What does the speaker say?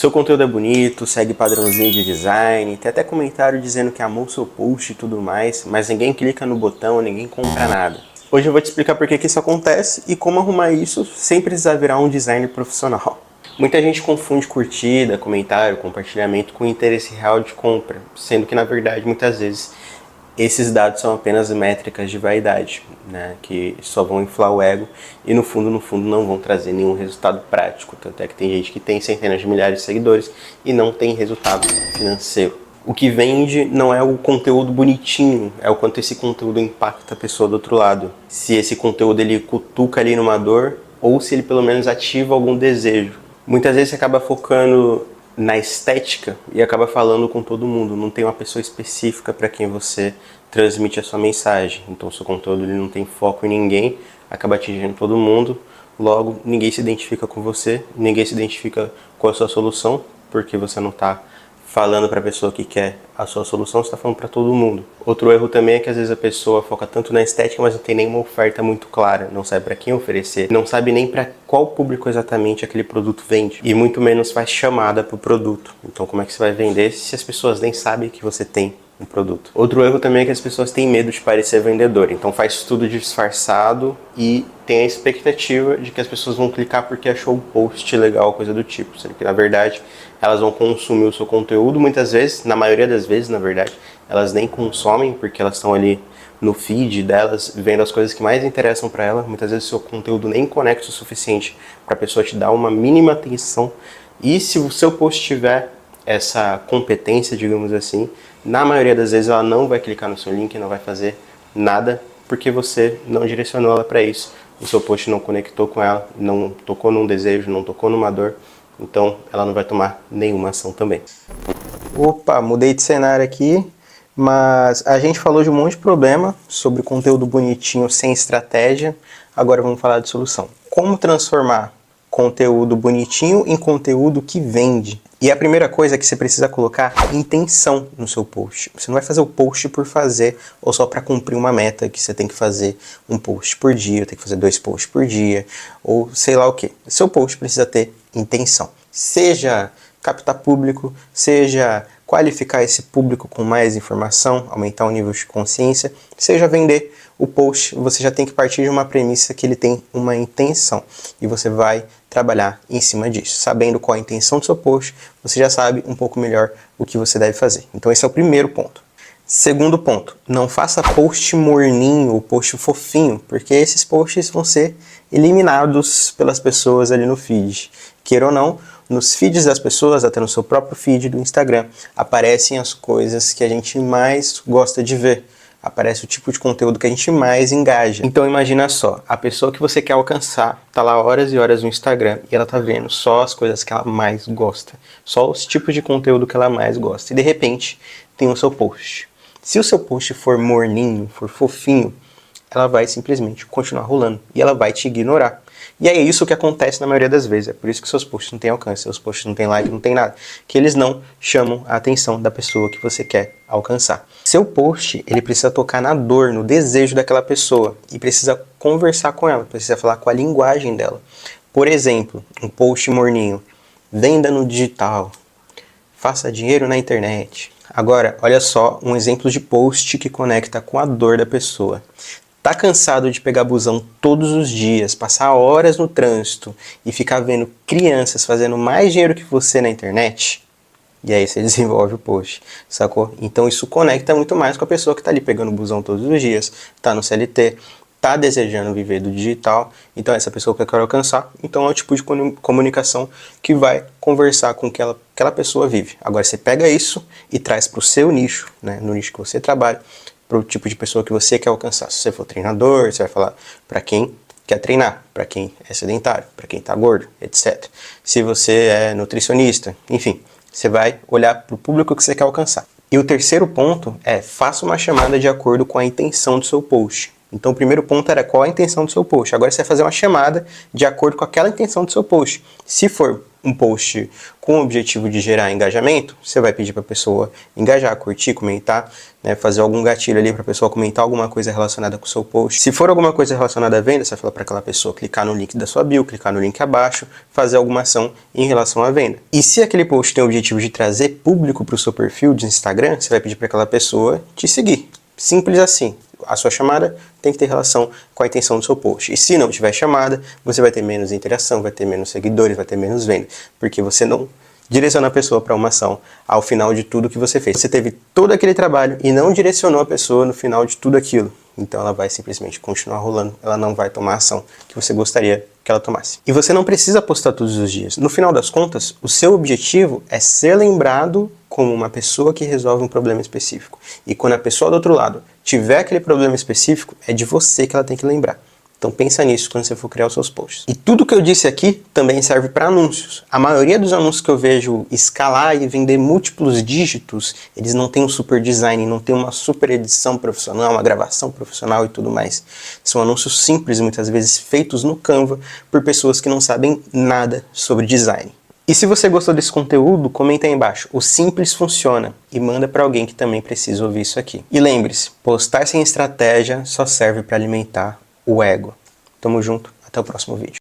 Seu conteúdo é bonito, segue padrãozinho de design, tem até comentário dizendo que amou seu post e tudo mais, mas ninguém clica no botão, ninguém compra nada. Hoje eu vou te explicar por que isso acontece e como arrumar isso sem precisar virar um designer profissional. Muita gente confunde curtida, comentário, compartilhamento com interesse real de compra, sendo que na verdade muitas vezes esses dados são apenas métricas de vaidade, né, que só vão inflar o ego e no fundo não vão trazer nenhum resultado prático. Tanto é que tem gente que tem centenas de milhares de seguidores e não tem resultado financeiro. O que vende não é o conteúdo bonitinho, é o quanto esse conteúdo impacta a pessoa do outro lado. Se esse conteúdo ele cutuca ali numa dor ou se ele pelo menos ativa algum desejo. Muitas vezes você acaba focando na estética e acaba falando com todo mundo. Não tem uma pessoa específica para quem você transmite a sua mensagem. Então o seu conteúdo ele não tem foco em ninguém, acaba atingindo todo mundo. Logo, ninguém se identifica com você, ninguém se identifica com a sua solução, porque você não está falando para a pessoa que quer a sua solução, você está falando para todo mundo. Outro erro também é que às vezes a pessoa foca tanto na estética, mas não tem nenhuma oferta muito clara, não sabe para quem oferecer, não sabe nem para qual público exatamente aquele produto vende, e muito menos faz chamada para o produto. Então como é que você vai vender se as pessoas nem sabem que você tem um produto? Outro erro também é que as pessoas têm medo de parecer vendedor, então faz tudo disfarçado e tem a expectativa de que as pessoas vão clicar porque achou um post legal, coisa do tipo, sendo que na verdade elas vão consumir o seu conteúdo, muitas vezes, na maioria das vezes na verdade, elas nem consomem porque elas estão ali no feed delas, vendo as coisas que mais interessam para ela. Muitas vezes o seu conteúdo nem conecta o suficiente para a pessoa te dar uma mínima atenção, e se o seu post tiver essa competência, digamos assim, na maioria das vezes ela não vai clicar no seu link, não vai fazer nada, porque você não direcionou ela para isso. O seu post não conectou com ela, não tocou num desejo, não tocou numa dor, então ela não vai tomar nenhuma ação também. Opa, mudei de cenário aqui, mas a gente falou de um monte de problema sobre conteúdo bonitinho sem estratégia, agora vamos falar de solução. Como transformar conteúdo bonitinho em conteúdo que vende? E a primeira coisa é que você precisa colocar intenção no seu post. Você não vai fazer o post por fazer ou só para cumprir uma meta que você tem que fazer um post por dia, tem que fazer 2 posts por dia, ou sei lá o que. Seu post precisa ter intenção. Seja captar público, seja qualificar esse público com mais informação, aumentar o nível de consciência, seja vender o post, você já tem que partir de uma premissa que ele tem uma intenção e você vai trabalhar em cima disso. Sabendo qual a intenção do seu post, você já sabe um pouco melhor o que você deve fazer. Então esse é o primeiro ponto. Segundo ponto, não faça post morninho ou post fofinho, porque esses posts vão ser eliminados pelas pessoas ali no feed. Queira ou não, nos feeds das pessoas, até no seu próprio feed do Instagram, aparecem as coisas que a gente mais gosta de ver. Aparece o tipo de conteúdo que a gente mais engaja. Então imagina só, a pessoa que você quer alcançar tá lá horas e horas no Instagram e ela tá vendo só as coisas que ela mais gosta, só os tipos de conteúdo que ela mais gosta, e de repente tem o seu post. Se o seu post for morninho, for fofinho, ela vai simplesmente continuar rolando e ela vai te ignorar. E é isso que acontece na maioria das vezes, é por isso que seus posts não têm alcance, seus posts não têm like, não tem nada, que eles não chamam a atenção da pessoa que você quer alcançar. Seu post, ele precisa tocar na dor, no desejo daquela pessoa e precisa conversar com ela, precisa falar com a linguagem dela. Por exemplo, um post morninho, venda no digital, faça dinheiro na internet. Agora, olha só um exemplo de post que conecta com a dor da pessoa. Tá cansado de pegar busão todos os dias, passar horas no trânsito e ficar vendo crianças fazendo mais dinheiro que você na internet? E aí você desenvolve o post, sacou? Então isso conecta muito mais com a pessoa que tá ali pegando busão todos os dias, tá no CLT, tá desejando viver do digital, então essa pessoa que eu quero alcançar, então é o tipo de comunicação que vai conversar com que aquela pessoa vive. Agora você pega isso e traz para o seu nicho, né, no nicho que você trabalha, para o tipo de pessoa que você quer alcançar. Se você for treinador, você vai falar para quem quer treinar, para quem é sedentário, para quem está gordo, etc. Se você é nutricionista, enfim, você vai olhar para o público que você quer alcançar. E o terceiro ponto é, faça uma chamada de acordo com a intenção do seu post. Então o primeiro ponto era qual a intenção do seu post. Agora você vai fazer uma chamada de acordo com aquela intenção do seu post. Se for um post com o objetivo de gerar engajamento, você vai pedir para a pessoa engajar, curtir, comentar, né, fazer algum gatilho ali para a pessoa comentar alguma coisa relacionada com o seu post. Se for alguma coisa relacionada à venda, você vai falar para aquela pessoa clicar no link da sua bio, clicar no link abaixo, fazer alguma ação em relação à venda. E se aquele post tem o objetivo de trazer público para o seu perfil de Instagram, você vai pedir para aquela pessoa te seguir. Simples assim. A sua chamada tem que ter relação com a intenção do seu post. E se não tiver chamada, você vai ter menos interação, vai ter menos seguidores, vai ter menos venda. Porque você não direciona a pessoa para uma ação ao final de tudo que você fez. Você teve todo aquele trabalho e não direcionou a pessoa no final de tudo aquilo. Então ela vai simplesmente continuar rolando, ela não vai tomar a ação que você gostaria que ela tomasse. E você não precisa postar todos os dias. No final das contas, o seu objetivo é ser lembrado como uma pessoa que resolve um problema específico. E quando a pessoa do outro lado tiver aquele problema específico, é de você que ela tem que lembrar. Então pensa nisso quando você for criar os seus posts. E tudo que eu disse aqui também serve para anúncios. A maioria dos anúncios que eu vejo escalar e vender múltiplos dígitos, eles não têm um super design, não tem uma super edição profissional, uma gravação profissional e tudo mais. São anúncios simples, muitas vezes feitos no Canva por pessoas que não sabem nada sobre design. E se você gostou desse conteúdo, comenta aí embaixo. O simples funciona. E manda para alguém que também precisa ouvir isso aqui. E lembre-se, postar sem estratégia só serve para alimentar o ego. Tamo junto, até o próximo vídeo.